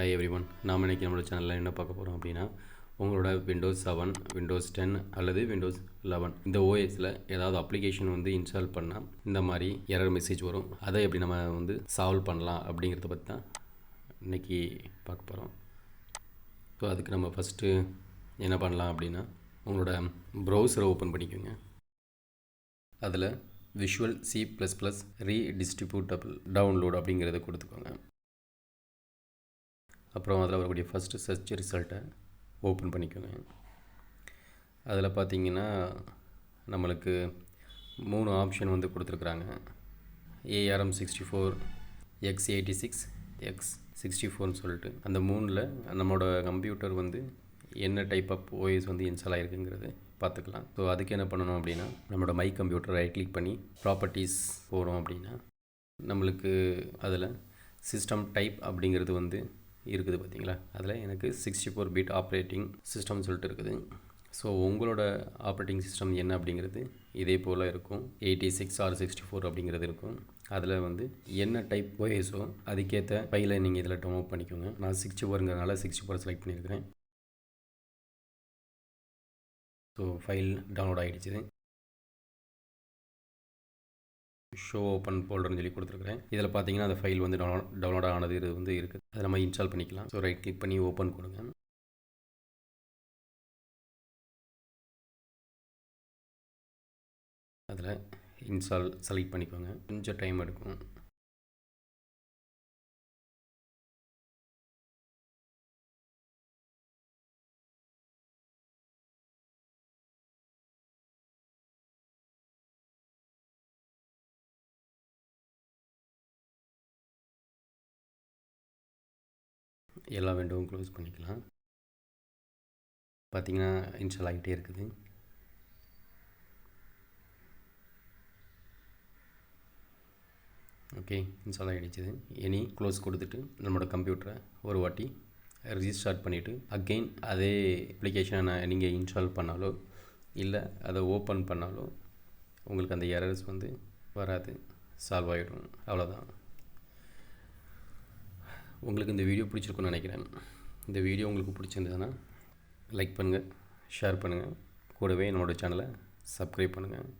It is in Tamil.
Hi everyone. நாம் இன்றைக்கி நம்மளோட சேனலில் என்ன பார்க்க போகிறோம் அப்படின்னா, உங்களோட விண்டோஸ் 7, விண்டோஸ் 10 அல்லது விண்டோஸ் 11 இந்த ஓஎஸில் ஏதாவது அப்ளிகேஷன் இன்ஸ்டால் பண்ணால் இந்த மாதிரி எரர் மெசேஜ் வரும். அதை எப்படி நம்ம சால்வ் பண்ணலாம் அப்படிங்கிறத பற்றி தான் இன்றைக்கி பார்க்க போகிறோம். ஸோ அதுக்கு நம்ம ஃபஸ்ட்டு என்ன பண்ணலாம் அப்படின்னா, உங்களோட ப்ரௌசரை ஓப்பன் பண்ணிக்கோங்க. அதில் விஷுவல் C++ ரீடிஸ்ட்ரிபியூட்டபிள் டவுன்லோட் அப்படிங்கிறத கொடுத்துக்கோங்க. அப்புறம் அதில் வரக்கூடிய ஃபஸ்ட்டு சர்ச் ரிசல்ட்டை ஓப்பன் பண்ணிக்கோங்க. அதில் பார்த்தீங்கன்னா நம்மளுக்கு 3 ஆப்ஷன் கொடுத்துருக்குறாங்க. ARM64, X86, X64ன்னு சொல்லிட்டு அந்த 3ல் நம்மளோட கம்ப்யூட்டர் என்ன டைப் ஆஃப் ஓஎஸ் இன்ஸ்டால் ஆகிருக்குங்கிறது பார்த்துக்கலாம். ஸோ அதுக்கு என்ன பண்ணணும் அப்படின்னா, நம்மளோட மை கம்ப்யூட்டர் ரைட் கிளிக் பண்ணி ப்ராப்பர்ட்டிஸ் போகிறோம் அப்படின்னா நம்மளுக்கு அதில் சிஸ்டம் டைப் அப்படிங்கிறது இருக்குது பார்த்தீங்களா. அதில் எனக்கு 64 பிட் ஆப்ரேட்டிங் சிஸ்டம்னு சொல்லிட்டு இருக்குது. ஸோ உங்களோட ஆப்ரேட்டிங் சிஸ்டம் என்ன அப்படிங்கிறது இதே போல் இருக்கும். 86 or 64 அப்படிங்கிறது இருக்கும். அதில் என்ன டைப் ஓஎஸோ அதுக்கேற்ற ஃபைலை நீங்கள் இதில் டவுன்லோட் பண்ணிக்கோங்க. நான் 64ங்கிறதுனால 64 செலக்ட் பண்ணியிருக்கிறேன். ஸோ ஃபைல் டவுன்லோட் ஆகிடுச்சு. ஷோ ஓப்பன் ஃபோல்டர்னு சொல்லி கொடுத்துருக்குறேன். இதில் பார்த்தீங்கன்னா அந்த ஃபைல் டவுன்லோட் ஆனது இது இருக்குது. அதை நம்ம இன்ஸ்டால் பண்ணிக்கலாம். ஸோ ரைட் கிளிக் பண்ணி ஓப்பன் கொடுங்க. அதில் இன்ஸ்டால் செலக்ட் பண்ணிக்கோங்க. கொஞ்சம் டைம் எடுக்கும். எல்லா விண்டோவும் க்ளோஸ் பண்ணிக்கலாம். பார்த்தீங்கன்னா இன்ஸ்டால் ஆகிட்டே இருக்குது. ஓகே, இன்ஸ்டால் ஆகிடுச்சு. இனி க்ளோஸ் கொடுத்துட்டு நம்மளோட கம்ப்யூட்டரை ஒரு வாட்டி ரீஸ்டார்ட் பண்ணிவிட்டு அகெயின் அதே அப்ளிகேஷனை நீங்கள் இன்ஸ்டால் பண்ணாலோ இல்லை அதை ஓப்பன் பண்ணாலோ உங்களுக்கு அந்த எரர்ஸ் வராது, சால்வ் ஆகிடும். அவ்வளோதான். உங்களுக்கு இந்த வீடியோ பிடிச்சிருக்குன்னு நினைக்கிறேன். இந்த வீடியோ உங்களுக்கு பிடிச்சிருந்ததுன்னா லைக் பண்ணுங்கள், ஷேர் பண்ணுங்கள், கூடவே என்னோடய சேனலை சப்ஸ்கிரைப் பண்ணுங்கள்.